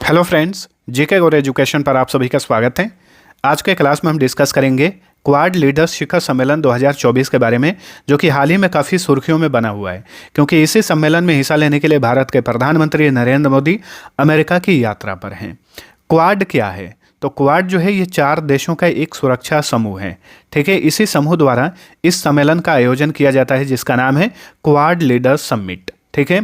Hello friends, जेके गौर education पर आप सभी का स्वागत है। आज के क्लास में हम डिस्कस करेंगे क्वाड लीडर्स शिखर सम्मेलन 2024 के बारे में, जो कि हाल ही में काफ़ी सुर्खियों में बना हुआ है, क्योंकि इसी सम्मेलन में हिस्सा लेने के लिए भारत के प्रधानमंत्री नरेंद्र मोदी अमेरिका की यात्रा पर हैं। क्वाड क्या है? तो क्वाड जो है ये 4 देशों का एक सुरक्षा समूह है। ठीक है, इसी समूह द्वारा इस सम्मेलन का आयोजन किया जाता है, जिसका नाम है क्वाड लीडर्स समिट। ठीक है,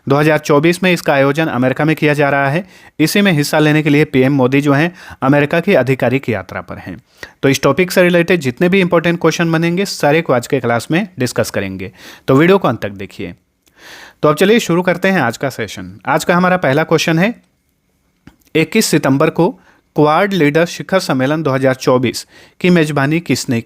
2024 में इसका आयोजन अमेरिका में किया जा रहा है। इसी में हिस्सा लेने के लिए पीएम मोदी जो हैं अमेरिका की आधिकारिक यात्रा पर हैं। तो इस टॉपिक से रिलेटेड जितने भी इंपॉर्टेंट क्वेश्चन बनेंगे सारे को आज के क्लास में डिस्कस करेंगे, तो वीडियो को अंत तक देखिए। तो अब चलिए शुरू करते हैं आज का सेशन। आज का हमारा पहला क्वेश्चन है, 21 सितंबर को क्वाड लीडर शिखर सम्मेलन 2024 की मेजबानी किसने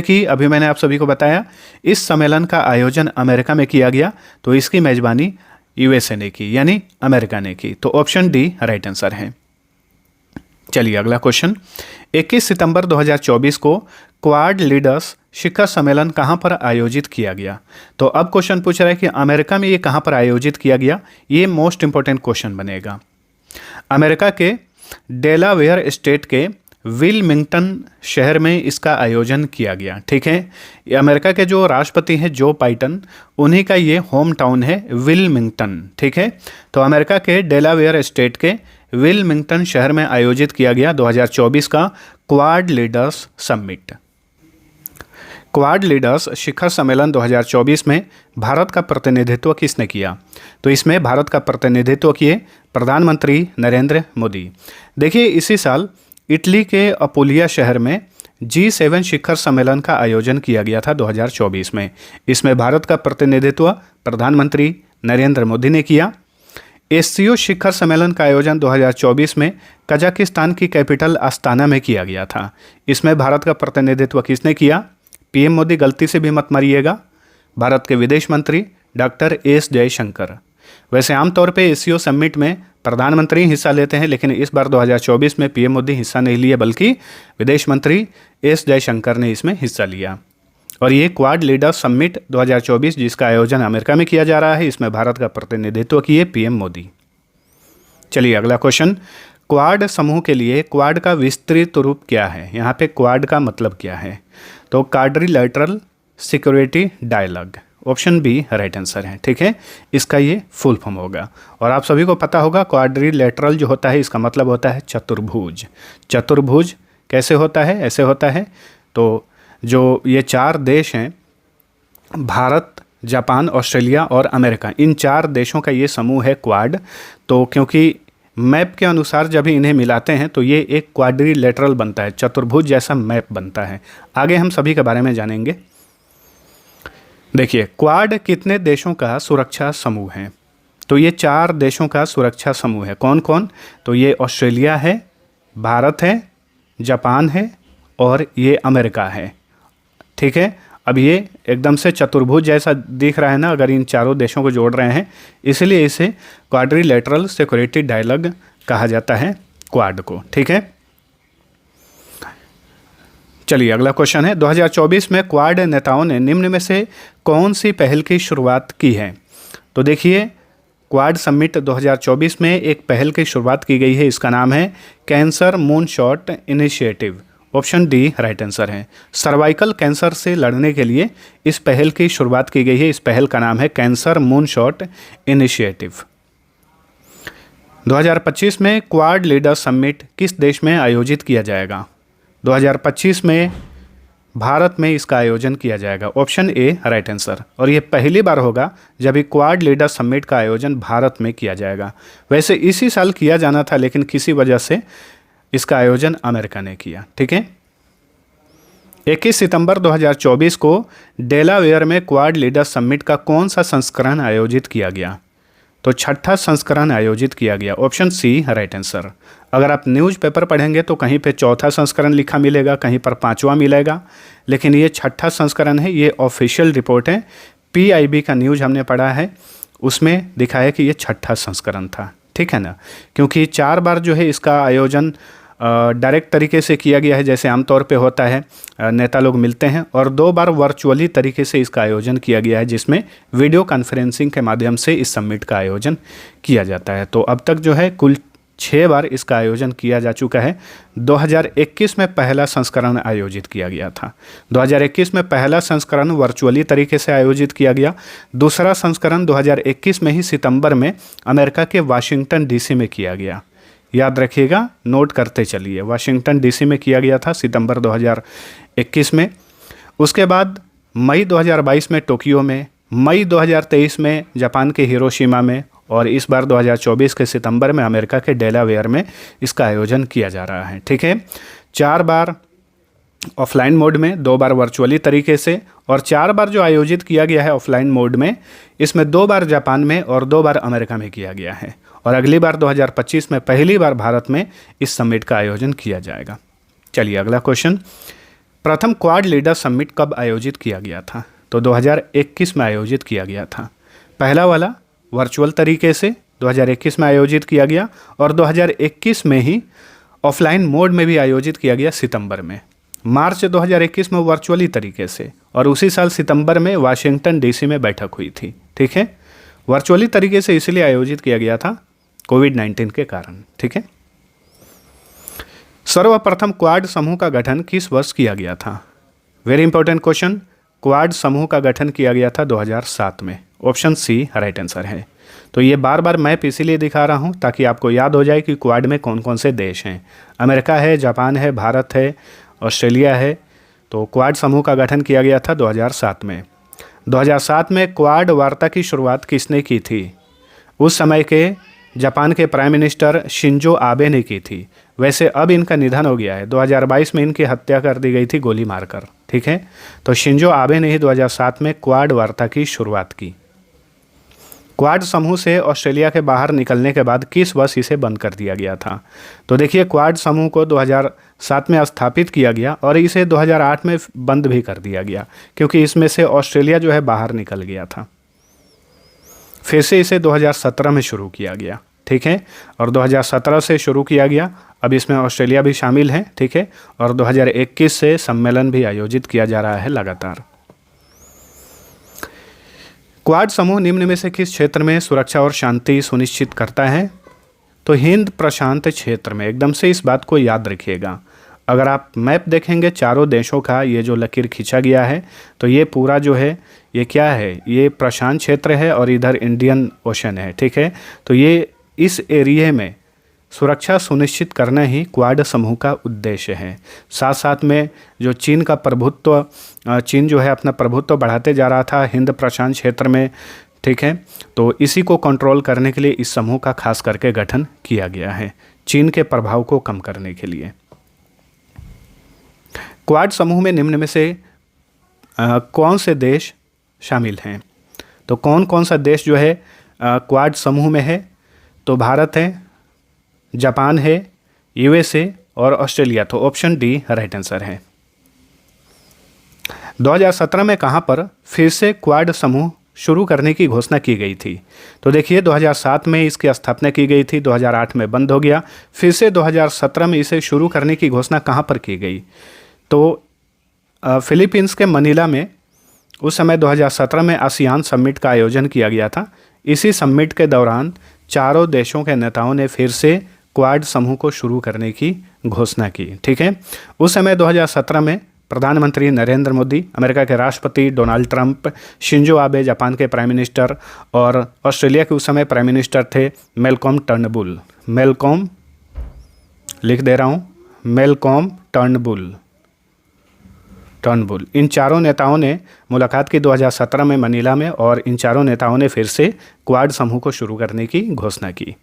की? अभी मैंने आप सभी को बताया इस सम्मेलन का आयोजन अमेरिका में किया गया, तो इसकी मेजबानी यूएसए ने की, यानी अमेरिका ने की। तो ऑप्शन डी राइट आंसर है। चलिए अगला क्वेश्चन, 21 सितंबर 2024 को क्वाड लीडर्स शिखर सम्मेलन कहां पर आयोजित किया गया? तो अब क्वेश्चन पूछ रहा है कि अमेरिका में ये कहां पर आयोजित किया गया। ये मोस्ट इंपॉर्टेंट क्वेश्चन बनेगा। अमेरिका के डेलावेयर स्टेट के विलमिंगटन शहर में इसका आयोजन किया गया। ठीक है, ये अमेरिका के जो राष्ट्रपति हैं जो बाइडेन, उन्हीं का ये होम टाउन है विलमिंगटन। ठीक है, तो अमेरिका के डेलावेयर स्टेट के विलमिंगटन शहर में आयोजित किया गया 2024 का Quad leaders summit. Quad leaders शिखर सम्मेलन 2024 में भारत का प्रतिनिधित्व किसने किया? तो इसमें भारत का प्रतिनिधित्व किए प्रधानमंत्री नरेंद्र मोदी। देखिए, इसी साल इटली के अपुलिया शहर में G7 शिखर सम्मेलन का आयोजन किया गया था 2024 में। इसमें भारत का प्रतिनिधित्व प्रधानमंत्री नरेंद्र मोदी ने किया। एससीओ शिखर सम्मेलन का आयोजन 2024 में कजाकिस्तान की कैपिटल अस्ताना में किया गया था। इसमें भारत का प्रतिनिधित्व किसने किया? पीएम मोदी, गलती से भी मत मारिएगा, भारत के विदेश मंत्री डॉक्टर एस जयशंकर। वैसे आमतौर पे एससीओ समिट में प्रधानमंत्री हिस्सा लेते हैं, लेकिन इस बार 2024 में पीएम मोदी हिस्सा नहीं लिए, बल्कि विदेश मंत्री एस जयशंकर ने इसमें हिस्सा लिया। और ये क्वाड लीडर समिट 2024 जिसका आयोजन अमेरिका में किया जा रहा है, इसमें भारत का प्रतिनिधित्व किए पीएम मोदी। चलिए अगला क्वेश्चन, क्वाड समूह के लिए क्वाड का विस्तृत रूप क्या है? यहाँ पे क्वाड का मतलब क्या है? तो quadrilateral security dialogue, option B right answer है। ठीक है, इसका ये फुल फॉर्म होगा। और आप सभी को पता होगा क्वाड्रिलैटरल जो होता है इसका मतलब होता है चतुर्भुज। चतुर्भुज कैसे होता है? ऐसे होता है। तो जो ये 4 देश हैं, भारत, जापान, ऑस्ट्रेलिया और अमेरिका, इन 4 देशों का ये समूह है क्वाड। तो क्योंकि मैप के अनुसार जब इन्हें मिलाते हैं तो ये एक क्वाड्रिलैटरल बनता है, चतुर्भुज जैसा मैप बनता है। आगे हम सभी के बारे में जानेंगे। देखिए, क्वाड कितने देशों का सुरक्षा समूह है? तो ये 4 देशों का सुरक्षा समूह है। कौन कौन? तो ये ऑस्ट्रेलिया है, भारत है, जापान है और ये अमेरिका है। ठीक है, अब ये एकदम से चतुर्भुज जैसा दिख रहा है ना, अगर इन 4 देशों को जोड़ रहे हैं, इसलिए इसे क्वाड्रिलैटरल सिक्योरिटी डायलॉग कहा जाता है, क्वाड को। ठीक है, चलिए अगला क्वेश्चन है, 2024 में क्वाड नेताओं ने निम्न में से कौन सी पहल की शुरुआत की है? तो देखिए, क्वाड समिट 2024 में एक पहल की शुरुआत की गई है, इसका नाम है cancer moonshot initiative. Option D right answer है। सर्वाइकल कैंसर से लड़ने के लिए इस पहल की शुरुआत की गई है। इस पहल का नाम है कैंसर मूनशॉट इनिशिएटिव। 2025 में क्वाड लीडर समिट किस देश में आयोजित किया जाएगा? 2025 में भारत में इसका आयोजन किया जाएगा। Option A right answer. और ये पहली बार होगा जब क्वाड लीडर समिट का आयोजन भारत में किया जाएगा। वैसे इसी साल किया जाना था, लेकिन किसी वजह से इसका आयोजन अमेरिका ने किया। ठीक है, 21 सितंबर 2024 को डेलावेयर में क्वाड लीडर समिट का कौन सा संस्करण आयोजित किया गया? तो 6ठा संस्करण आयोजित किया गया। Option C right answer. अगर आप न्यूज़पेपर पढ़ेंगे तो कहीं पे 4था संस्करण लिखा मिलेगा, कहीं पर 5वां मिलेगा, लेकिन ये 6ठा संस्करण है। ये ऑफिशियल रिपोर्ट है, PIB का न्यूज़ हमने पढ़ा है, उसमें दिखाया कि ये 6ठा संस्करण था। ठीक है ना, क्योंकि 4 बार जो है इसका आयोजन डायरेक्ट तरीके से किया गया है, जैसे आमतौर पे होता है, नेता लोग मिलते हैं, और 2 बार वर्चुअली तरीके से इसका आयोजन किया गया है, जिसमें वीडियो कॉन्फ्रेंसिंग के माध्यम से इस समिट का आयोजन किया जाता है। तो अब तक जो है कुल 6 बार इसका आयोजन किया जा चुका है। 2021 में पहला संस्करण आयोजित किया गया था। 2021 में पहला संस्करण वर्चुअली तरीके से आयोजित किया गया। दूसरा संस्करण 2021 में ही सितंबर में अमेरिका के वाशिंगटन डीसी में किया गया। याद रखिएगा, नोट करते चलिए, वाशिंगटन डीसी में किया गया था सितंबर 2021 में। उसके बाद मई 2022 में टोक्यो में, मई 2023 में जापान के हिरोशिमा में, और इस बार 2024 के सितंबर में अमेरिका के डेलावेयर में इसका आयोजन किया जा रहा है। ठीक है, 4 बार ऑफलाइन मोड में, 2 बार वर्चुअली तरीके से, और 4 बार जो आयोजित किया गया है ऑफलाइन मोड में, इसमें 2 बार जापान में और 2 बार अमेरिका में किया गया है। और अगली बार 2025 में पहली बार भारत में इस समिट का आयोजन किया जाएगा। चलिए अगला क्वेश्चन, प्रथम क्वाड लीडर समिट कब आयोजित किया गया था? तो 2021 में आयोजित किया गया था। पहला वाला वर्चुअल तरीके से 2021 में आयोजित किया गया, और 2021 में ही ऑफलाइन मोड में भी आयोजित किया गया सितंबर में। मार्च 2021 में वर्चुअली तरीके से, और उसी साल सितंबर में वाशिंगटन डीसी में बैठक हुई थी। ठीक है, वर्चुअली तरीके से इसलिए आयोजित किया गया था कोविड-19 के कारण। ठीक है, सर्वप्रथम क्वाड समूह का गठन किस वर्ष किया गया था? Very important question. क्वाड समूह का गठन किया गया था 2007 में। ऑप्शन सी राइट आंसर है। तो ये बार बार मैप इसीलिए दिखा रहा हूँ ताकि आपको याद हो जाए कि क्वाड में कौन कौन से देश हैं। अमेरिका है, जापान है, भारत है, ऑस्ट्रेलिया है। तो क्वाड समूह का गठन किया गया था 2007 में। 2007 में क्वाड वार्ता की शुरुआत किसने की थी? उस समय के जापान के प्राइम मिनिस्टर शिंजो आबे ने की थी। वैसे अब इनका निधन हो गया है। 2022 में इनकी हत्या कर दी गई थी गोली मारकर। ठीक है, तो शिंजो आबे ने ही 2007 में क्वाड वार्ता की शुरुआत की। क्वाड समूह से ऑस्ट्रेलिया के बाहर निकलने के बाद किस वर्ष इसे बंद कर दिया गया था? तो देखिए, क्वाड समूह को 2007 में स्थापित किया गया और इसे 2008 में बंद भी कर दिया गया, क्योंकि इसमें से ऑस्ट्रेलिया जो है बाहर निकल गया था। फिर से इसे 2017 में शुरू किया गया। ठीक है, और 2017 से शुरू किया गया। अब इसमें ऑस्ट्रेलिया भी शामिल है। ठीक है, और 2021 से सम्मेलन भी आयोजित किया जा रहा है लगातार। क्वाड समूह निम्न में से किस क्षेत्र में सुरक्षा और शांति सुनिश्चित करता है? तो हिंद प्रशांत क्षेत्र में। एकदम से इस बात को याद रखिएगा। अगर आप मैप देखेंगे चारों देशों का, ये जो लकीर खींचा गया है, तो ये पूरा जो है ये क्या है? ये प्रशांत क्षेत्र है और इधर इंडियन ओशन है। ठीक है, तो ये इस एरिया में सुरक्षा सुनिश्चित करना ही क्वाड समूह का उद्देश्य है। साथ साथ में जो चीन का प्रभुत्व, चीन जो है अपना प्रभुत्व बढ़ाते जा रहा था हिंद प्रशांत क्षेत्र में। ठीक है, तो इसी को कंट्रोल करने के लिए इस समूह का खास करके गठन किया गया है, चीन के प्रभाव को कम करने के लिए। क्वाड समूह में निम्न में से कौन से देश शामिल हैं? तो कौन कौन सा देश जो है क्वाड समूह में है? तो भारत है, जापान है, यूएसए और ऑस्ट्रेलिया। तो ऑप्शन डी राइट आंसर है। 2017 में कहां पर फिर से क्वाड समूह शुरू करने की घोषणा की गई थी? तो देखिए, 2007 में इसकी स्थापना की गई थी, 2008 में बंद हो गया। फिर से 2017 में इसे शुरू करने की घोषणा कहां पर की गई? तो फिलीपींस के मनीला में उस समय 2017 में आसियान समिट का आयोजन किया गया था। इसी समिट के दौरान चारों देशों के नेताओं ने फिर से क्वाड समूह को शुरू करने की घोषणा की। ठीक है, उस समय 2017 में प्रधानमंत्री नरेंद्र मोदी, अमेरिका के राष्ट्रपति Donald Trump, Shinzo Abe Japan के प्राइम मिनिस्टर, और ऑस्ट्रेलिया के उस समय प्राइम मिनिस्टर थे मैल्कॉम टर्नबुल। मैल्कॉम लिख दे रहा हूँ, मैल्कॉम टर्नबुल। इन चारों नेताओं ने मुलाकात की 2017 में मनीला में, और इन चारों नेताओं ने फिर से क्वाड समूह को शुरू करने की घोषणा की।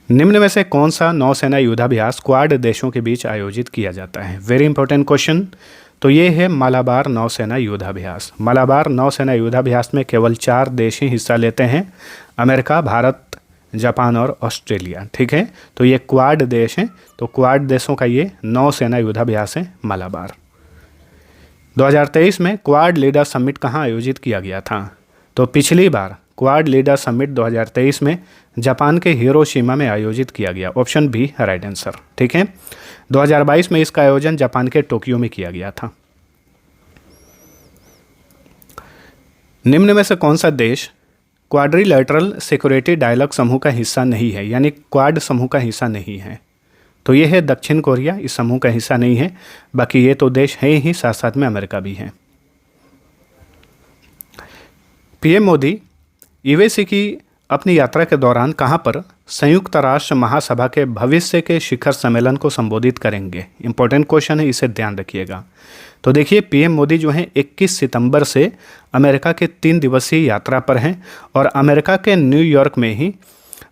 निम्न में से कौन सा नौसेना युद्धाभ्यास क्वाड देशों के बीच आयोजित किया जाता है? Very important question. तो ये है मालाबार नौसेना युद्धाभ्यास। मालाबार नौसेना युद्धाभ्यास में केवल 4 देश ही हिस्सा लेते हैं, अमेरिका, भारत, जापान और ऑस्ट्रेलिया। ठीक है, तो ये क्वाड देश हैं। तो क्वाड देशों का ये नौसेना युद्धाभ्यास है मालाबार। 2023 में क्वाड लीडर समिट कहाँ आयोजित किया गया था? तो पिछली बार क्वाड लीडर समिट 2023 में जापान के हिरोशिमा में आयोजित किया गया। Option B right answer. ठीक है, 2022 में इसका आयोजन जापान के टोक्यो में किया गया था। निम्न में से कौन सा देश क्वाड्रिलेटरल सिक्योरिटी डायलॉग समूह का हिस्सा नहीं है, यानी क्वाड समूह का हिस्सा नहीं है। तो ये है दक्षिण कोरिया, इस समूह का हिस्सा नहीं है। बाकी ये तो देश है ही, साथ साथ में अमेरिका भी है। पीएम मोदी यूएसी की अपनी यात्रा के दौरान कहाँ पर संयुक्त राष्ट्र महासभा के भविष्य के शिखर सम्मेलन को संबोधित करेंगे? इंपॉर्टेंट क्वेश्चन है, इसे ध्यान रखिएगा। तो देखिए, पीएम मोदी जो हैं 21 सितंबर से अमेरिका के 3 दिवसीय यात्रा पर हैं और अमेरिका के न्यूयॉर्क में ही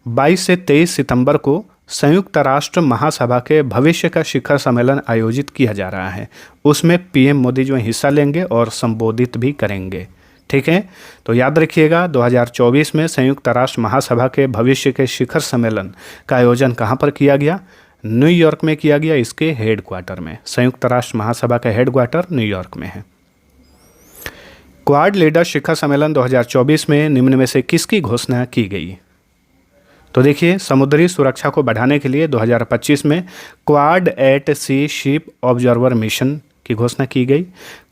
22 से 23 सितंबर को संयुक्त राष्ट्र महासभा के भविष्य का शिखर सम्मेलन आयोजित किया जा रहा है। उसमें पीएम मोदी जो हिस्सा लेंगे और संबोधित भी करेंगे। ठीक है, तो याद रखिएगा 2024 में संयुक्त राष्ट्र महासभा के भविष्य के शिखर सम्मेलन का आयोजन कहाँ पर किया गया? न्यूयॉर्क में किया गया, इसके हेडक्वार्टर में। संयुक्त राष्ट्र महासभा का हेडक्वार्टर न्यूयॉर्क में है। क्वाड लीडर शिखर सम्मेलन 2024 में निम्न में से किसकी घोषणा की गई? तो देखिए, समुद्री सुरक्षा को बढ़ाने के लिए 2025 में क्वाड एट सी शिप ऑब्जर्वर मिशन की घोषणा की गई।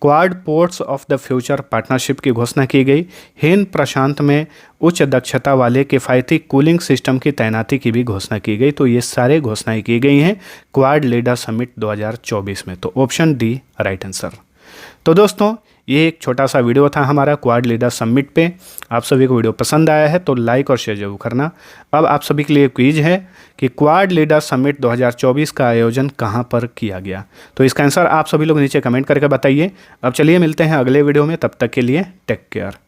Quad ports of the future partnership की घोषणा की गई। हिंद प्रशांत में उच्च दक्षता वाले किफ़ायती कूलिंग सिस्टम की तैनाती की भी घोषणा की गई। तो ये सारे घोषणाएं की गई हैं क्वाड लीडर समिट 2024 में। तो ऑप्शन डी राइट आंसर। तो दोस्तों, ये एक छोटा सा वीडियो था हमारा क्वाड लीडर समिट पे। आप सभी को वीडियो पसंद आया है तो लाइक और शेयर जरूर करना। अब आप सभी के लिए क्विज है कि क्वाड लीडर समिट 2024 का आयोजन कहाँ पर किया गया? तो इसका आंसर आप सभी लोग नीचे कमेंट करके बताइए। अब चलिए मिलते हैं अगले वीडियो में, तब तक के लिए टेक केयर।